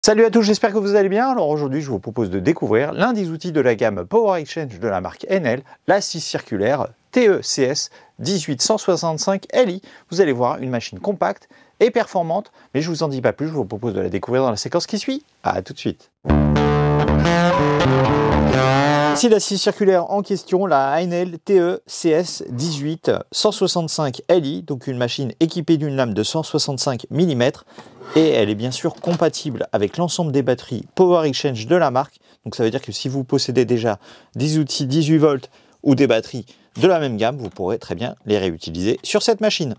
Salut à tous, j'espère que vous allez bien. Alors aujourd'hui, je vous propose de découvrir l'un des outils de la gamme Power Exchange de la marque Enel, la scie circulaire TECS 18165 Li. Vous allez voir, une machine compacte et performante, mais je vous en dis pas plus, je vous propose de la découvrir dans la séquence qui suit. À tout de suite. Ici la scie circulaire en question, la Enel TECS 18165 Li, donc une machine équipée d'une lame de 165 mm et elle est bien sûr compatible avec l'ensemble des batteries Power Exchange de la marque. Donc ça veut dire que si vous possédez déjà des outils 18 volts ou des batteries de la même gamme, vous pourrez très bien les réutiliser sur cette machine.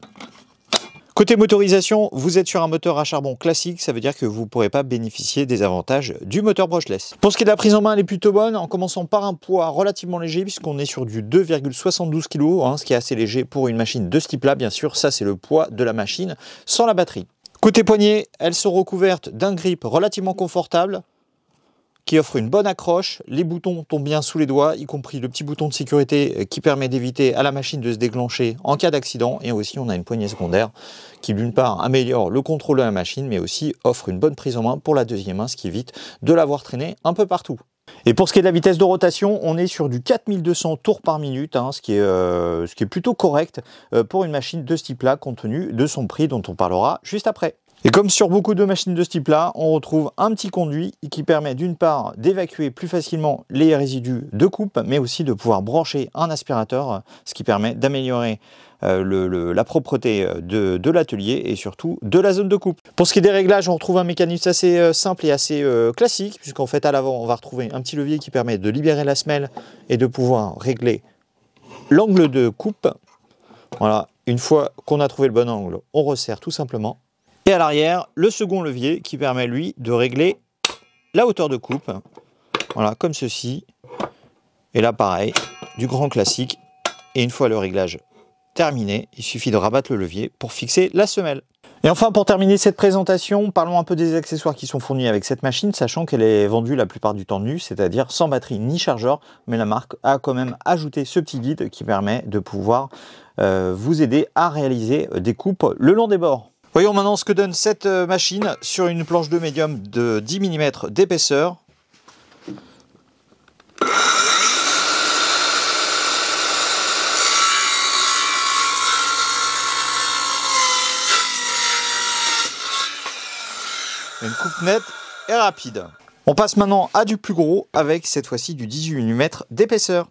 Côté motorisation, vous êtes sur un moteur à charbon classique, ça veut dire que vous ne pourrez pas bénéficier des avantages du moteur brushless. Pour ce qui est de la prise en main, elle est plutôt bonne, en commençant par un poids relativement léger, puisqu'on est sur du 2,72 kg, ce qui est assez léger pour une machine de ce type-là. Bien sûr, ça c'est le poids de la machine sans la batterie. Côté poignée, elles sont recouvertes d'un grip relativement confortable, qui offre une bonne accroche. Les boutons tombent bien sous les doigts, y compris le petit bouton de sécurité qui permet d'éviter à la machine de se déclencher en cas d'accident. Et aussi, on a une poignée secondaire qui, d'une part, améliore le contrôle de la machine, mais aussi offre une bonne prise en main pour la deuxième main, ce qui évite de l'avoir traîné un peu partout. Et pour ce qui est de la vitesse de rotation, on est sur du 4200 tours par minute, ce qui est plutôt correct pour une machine de ce type-là, compte tenu de son prix dont on parlera juste après. Et comme sur beaucoup de machines de ce type-là, on retrouve un petit conduit qui permet d'une part d'évacuer plus facilement les résidus de coupe, mais aussi de pouvoir brancher un aspirateur, ce qui permet d'améliorer la propreté de l'atelier et surtout de la zone de coupe. Pour ce qui est des réglages, on retrouve un mécanisme assez simple et assez classique, puisqu'en fait à l'avant, on va retrouver un petit levier qui permet de libérer la semelle et de pouvoir régler l'angle de coupe. Voilà, une fois qu'on a trouvé le bon angle, on resserre tout simplement. Et à l'arrière, le second levier qui permet lui de régler la hauteur de coupe. Voilà, comme ceci. Et là pareil, du grand classique. Et une fois le réglage terminé, il suffit de rabattre le levier pour fixer la semelle. Et enfin, pour terminer cette présentation, parlons un peu des accessoires qui sont fournis avec cette machine, sachant qu'elle est vendue la plupart du temps nue, c'est-à-dire sans batterie ni chargeur, mais la marque a quand même ajouté ce petit guide qui permet de pouvoir vous aider à réaliser des coupes le long des bords. Voyons maintenant ce que donne cette machine sur une planche de médium de 10 mm d'épaisseur. Une coupe nette et rapide. On passe maintenant à du plus gros avec cette fois-ci du 18 mm d'épaisseur.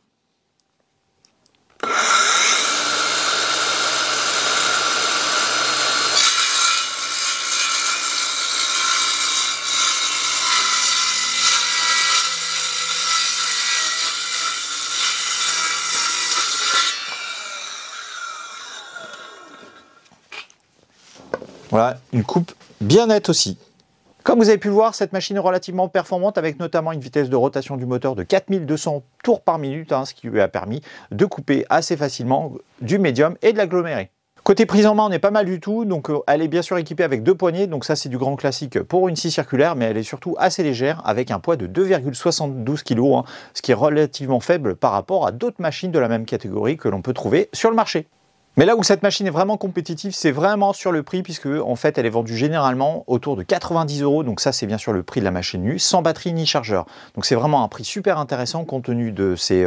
Voilà, une coupe bien nette aussi. Comme vous avez pu le voir, cette machine est relativement performante avec notamment une vitesse de rotation du moteur de 4200 tours par minute, ce qui lui a permis de couper assez facilement du médium et de l'aggloméré. Côté prise en main, on est pas mal du tout, donc elle est bien sûr équipée avec deux poignées, donc ça c'est du grand classique pour une scie circulaire, mais elle est surtout assez légère avec un poids de 2,72 kg, ce qui est relativement faible par rapport à d'autres machines de la même catégorie que l'on peut trouver sur le marché. Mais là où cette machine est vraiment compétitive, c'est vraiment sur le prix, puisque en fait elle est vendue généralement autour de 90 €, donc ça c'est bien sûr le prix de la machine nue, sans batterie ni chargeur. Donc c'est vraiment un prix super intéressant compte tenu de ses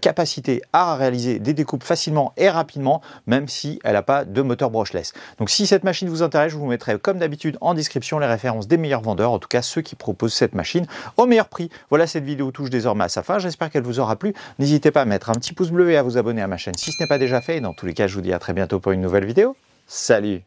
capacités à réaliser des découpes facilement et rapidement, même si elle n'a pas de moteur brushless. Donc si cette machine vous intéresse, je vous mettrai comme d'habitude en description les références des meilleurs vendeurs, en tout cas ceux qui proposent cette machine au meilleur prix. Voilà, cette vidéo touche désormais à sa fin, j'espère qu'elle vous aura plu. N'hésitez pas à mettre un petit pouce bleu et à vous abonner à ma chaîne si ce n'est pas déjà fait, et dans tous les cas je vous dis à très bientôt pour une nouvelle vidéo. Salut!